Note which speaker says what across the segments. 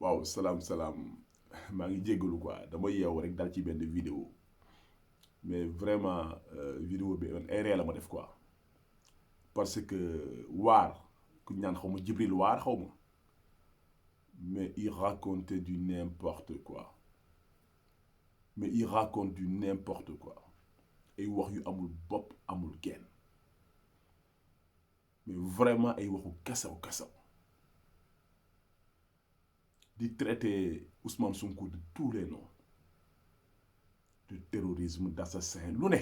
Speaker 1: waaw salaam maa ngi jéggalu quoi dama yeewu rek dal ci benn vidéo mais vraiment vidéo bi ay ree la ma def quoi parce que waar ku ñu naan xaw ma Jibril waar xaw ma mais il racontait du n'importe quoi mais il raconte du n'importe quoi ay wax yu amul bopp amul genn mais vraiment ay waxu kasaw di traiter Ousmane Sonko de tous les noms de terrorisme d'assassin lu ne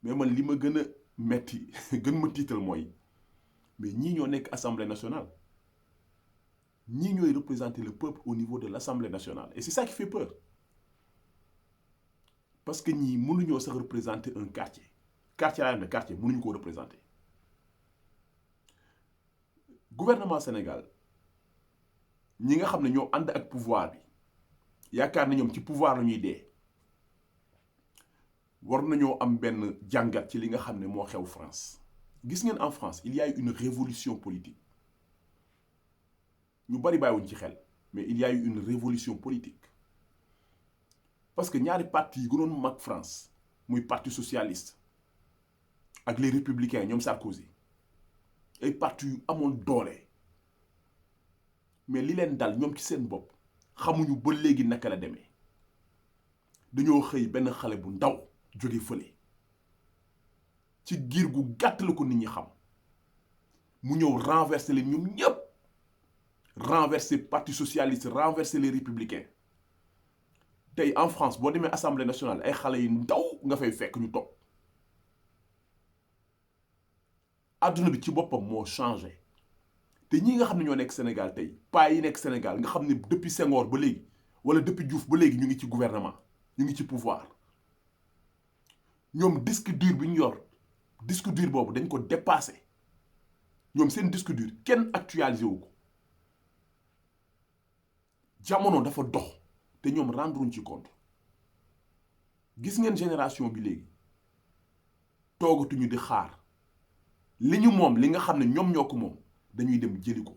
Speaker 1: mais man li ma gën a metti gën ma tiital mooy mais ñii ñoo nekk assemblée nationale ñii ñooy représenter le peuple au niveau de l'assemblée nationale et c'est ça qui fait peur parce que ñii mënuñoo sax représenter un quartier laa ne quartier mënuñu koo représenter gouvernement Sénégal ñi nga xam ne ñoo ànd ak pouvoir bi yaakaar na ñoom ci pouvoir la ñuy dee war nañoo am benn jàngat ci li nga xam ne moo xew France gis ngeen en France il y a eu une révolution politique ñu bari bàyyiwuñ ci xel mais il y a eu une révolution politique parce que ñaari parti yi gënoon mag France muy parti socialiste ak les républicains ñoom Sarkozy ay parti yu amoon doole mais li leen dal ñoom ci seen bopp xamuñu ba léegi naka la demee dañoo xëy benn xale bu ndaw jóge fële ci giir gu gàtt la ko nit ñi xam mu ñëw renverser leen ñoom ñëpp renverser parti socialiste renverser les républicains tey en France boo demee assemblée nationale ay xale yu ndaw nga fay fekk ñu toog adduna bi ci boppam moo changé te ñi nga xam ne ñoo nekk Sénégal tey paa yi nekk Sénégal nga xam ne depuis Senghor ba léegi wala depuis Diouf ba léegi ñu ngi ci gouvernement ñu ngi ci pouvoir ñoom disque dur bi ñu yor disque dur boobu dañ ko dépassé ñoom seen disque dur kenn actualisé wu ko jamono dafa dox te ñoom rendruñ ci compte gis ngeen génération bi léegi toogatuñu di xaar li ñu moom li nga xam ne ñoom ñoo ko moom dañuy dem jëli ko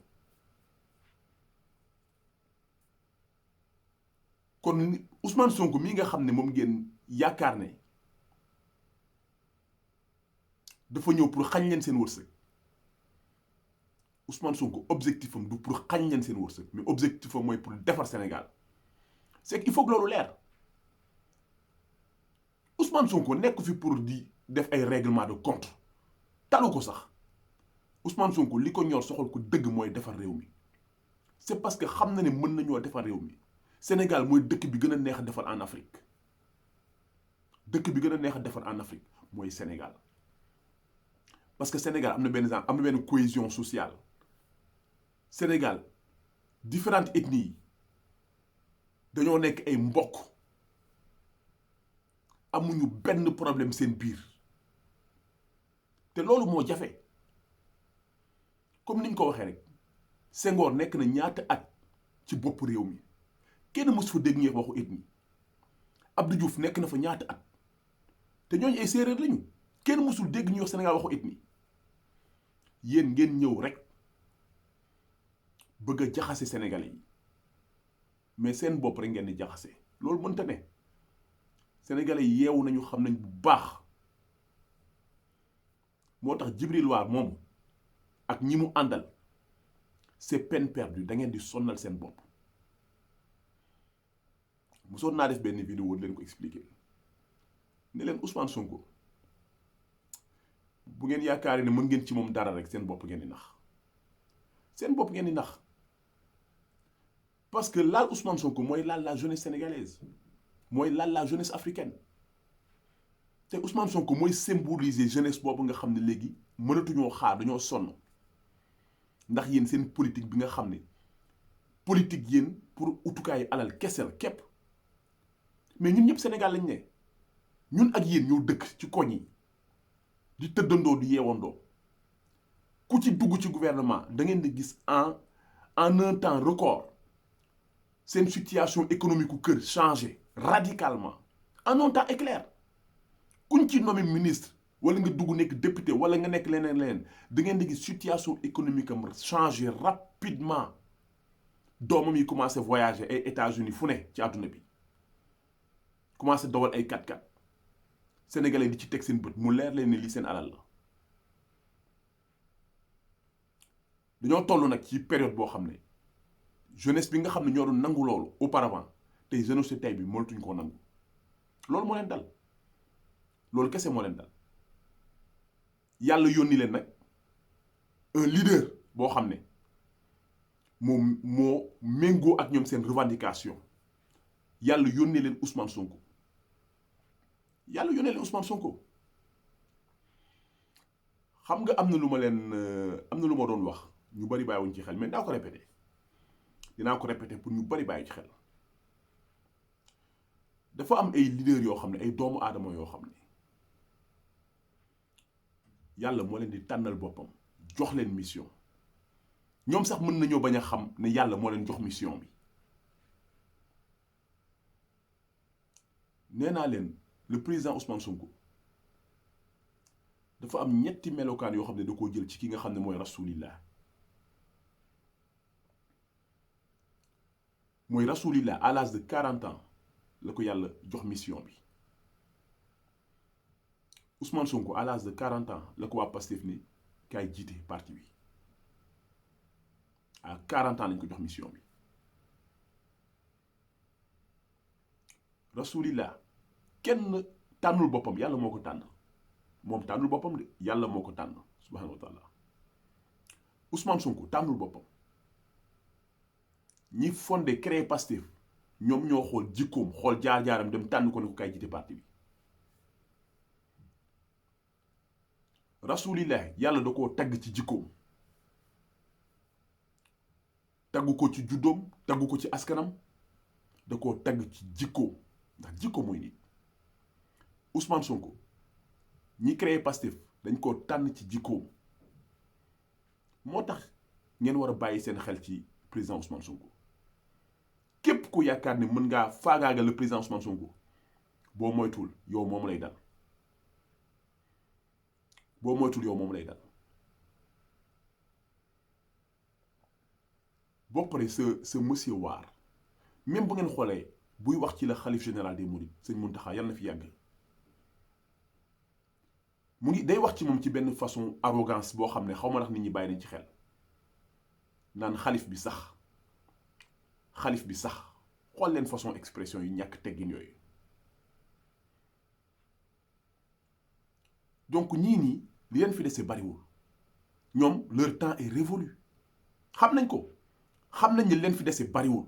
Speaker 1: kon Ousmane Sonko mii nga xam ne moom ngeen yaakaar ne dafa ñëw pour xañ leen seen wërsëg Ousmane Sonko objectif am du pour xañ leen seen wërsëg mais objectif am mooy pour defar Sénégal c'est qu'il faut que loolu leer Ousmane Sonko nekk fi pour di def ay règlement de compte talu ko sax Ousmane Sonko li ko ñor soxal ko dëgg mooy defar réew mi c'est parce que xam na ne mën nañoo defar réew mi Sénégal mooy dëkk bi gën a neex a defar en Afrique dëkk bi gën a neex a defar en Afrique mooy Sénégal parce que Sénégal am na benn cohésion sociale Sénégal différentes ethnies yi dañoo nekk ay mbokk amuñu benn problème seen biir te loolu moo jafe comme niñ ko waxee rek Senghor nekk na ñaata at ci bopp réew mi kenn mësu fa dégg ñuy waxu ethnie Abdou Diouf nekk na fa ñaata at te ñooñu ay séeréer lañu kenn mësul dégg ñuy wax Sénégal waxu ethnie yéen ngeen ñëw rek bëgg a jaxase Sénégalais yi mais seen bopp rek ngeen di jaxase loolu mënta ne Sénégalais yi yeewu nañu xam nañ bu baax moo tax Djibril War moom ak ñi mu àndal c'est peine perdue da ngeen di sonnal seen bopp mosoon naa def benn vidéo leen ko expliquer ne leen Ousmane Sonko bu ngeen yaakaaree ne mën ngeen ci moom dara rek seen bopp ngeen di nax parce que laal Ousmane Sonko mooy laal la jeunesse sénégalaise mooy laal la jeunesse africaine te Ousmane Sonko mooy symboliser jeunesse boobu nga xam ne léegi mënatuñoo xaar dañoo sonn ndax yéen seen politique bi nga xam ne politique yéen pour utukaayu alal kese la képp mais ñun ñëpp Sénégal lañ ne ñun ak yéen ñoo dëkk ci koñ yi di tëddandoo di yeewandoo ku ci dugg ci gouvernement da ngeen di gis en un temps record seen situation économique ku kër changé radicalement en un temps éclair kuñ ci nommé ministre wala nga dugg nekk député wala nga nekk leneen da ngeen di gis situation économique am changé rapidement doomam yi commencé voyager ay États-Unis fu ne ci àdduna bi commencé dawal ay 4x4 sénégalais di ci teg seen bët mu leer leen ne lii seen alal la. dañoo toll nag ci période boo xam ne jeunesse bi nga xam ne ñoo doon nangu loolu auparavant tey jeunesse tey bi mënatuñ koo nangu loolu moo leen dal loolu kese moo leen dal. yàlla yónni leen nag un leader boo xam ne moo méngoo ak ñoom seen revendication yàlla yónnee leen Ousmane Sonko xam nga am na lu ma doon wax ñu bari bàyyiwuñ ci xel mais dinaa ko répété pour ñu bari bàyyi ci xel. dafa am ay leader yoo xam ne ay doomu aadama yoo xam ne yàlla moo leen di tànnal boppam jox leen mission ñoom sax mën nañoo bañ a xam ne yàlla moo leen jox mission bi. nee naa leen le président Ousmane Sonko dafa am ñetti melokaan yoo xam ne da koo jël ci ki nga xam ne mooy rasulillah. mooy rasulillah à l'âge de 40 ans la ko yàlla jox mission bi. Ousmane Sonko à l'âge de 40 ans la ko waa Pastef ni kaay jiite parti bi à 40 ans lañ ko jox mission bi. rasulillah kenn tànnul boppam yàlla moo ko tànn moom tànnul boppam de yàlla moo ko tànn subhanahu wa taala. Ousmane Sonko tànnul boppam ñi fondé créé Pastef ñoom ñoo xool jikkoom xool jaar-jaaram dem tànn ko ne ko kaay jiite parti bi. rasulillah yàlla da koo tagg ci jikkoom taggu ko ci juddoom taggu ko ci askanam da koo tagg ci jikkoom ndax jikko mooy nit. Ousmane Sonko ñi créé Pastef dañ koo tànn ci jikkoom moo tax ngeen war a bàyyi seen xel ci président Ousmane Sonko. képp ku yaakaar ne mën ngaa faagaagal le président Ousmane Sonko boo moytuwul yow moom lay dal. boo paree ce monsieur Waar même bu ngeen xoolee buy wax ci la xalif général des Mourides sëñ Mountakha yàlla na fi yàgg mu ngi day wax ci moom ci benn façon arrogance boo xam ne xaw ma ndax nit ñi bàyyi nañ ci xel naan xalif bi sax xool leen façon expression yu ñàkk teggin yooyu. donc ñii nii li leen fi dese bariwul ñoom leur temps est révolu xam nañ ne li leen fi dese bariwul.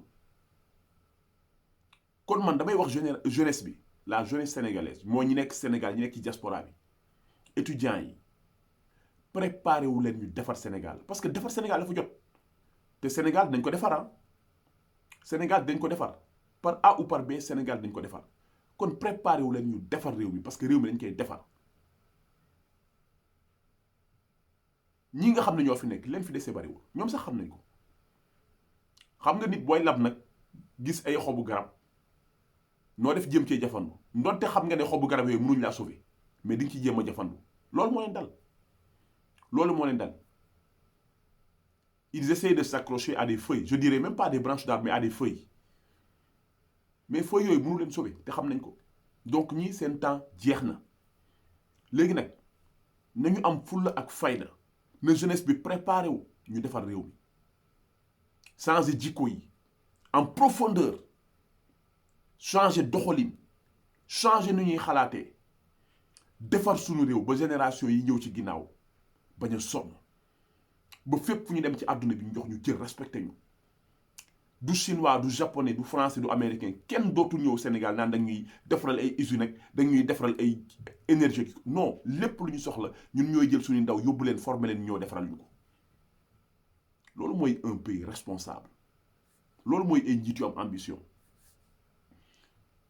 Speaker 1: kon man damay wax jeunesse bi la jeunesse sénégalaise moo ñi nekk Sénégal ñi nekk ci diaspora bi étudiants yi préparé wu leen ñu defar Sénégal parce que defar Sénégal dafa jot te Sénégal dañ ko defar par A ou par B Sénégal dañ ko defar kon préparé wu leen ñu defar réew mi parce que réew mi dañ koy defar. ñi nga xam ne ñoo fi nekk leen fi dese bariwul ñoom sax xam nañ ko. xam nga nit booy lab nag gis ay xobu garab noo def jéem cee jafandu ndonte xam nga ne xobu garab yooyu mënuñ laa sauver mais di nga ci jéem a jafandu loolu moo leen dal. ils essayent de s'accrocher à des feuilles je dirais même pas des branches d'arbres mais à des feuilles mais feuilles yooyu mënu leen sauver te xam nañ ko donc ñii seen temps jeex na léegi nag nañu am fulla ak fayda na jeunesse bi préparé wu ñu defar réew mi changer jikko yi en profondeur changer doxalin changer nu ñuy xalaatee defar suñu réew ba génération yi ñëw ci ginnaaw bañ a sonn ba fépp fu ñu dem ci àdduna bi ñu jox ñu cër respecté ñu du chinois du japonais du français du américain kenn dootul ñëw Sénégal naan dañuy defaral ay usines ak dañuy defaral ay énergie non lépp lu ñu soxla ñun ñooy jël suñu ndaw yóbbu leen former leen ñoo defaral ñu ko. loolu mooy un pays responsable loolu mooy ay njiit yu am ambition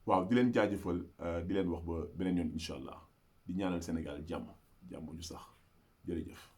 Speaker 1: waaw di leen jaajëfal di leen wax ba beneen yoon incha allah di ñaanal Sénégal jàmm ju sax jërëjëf.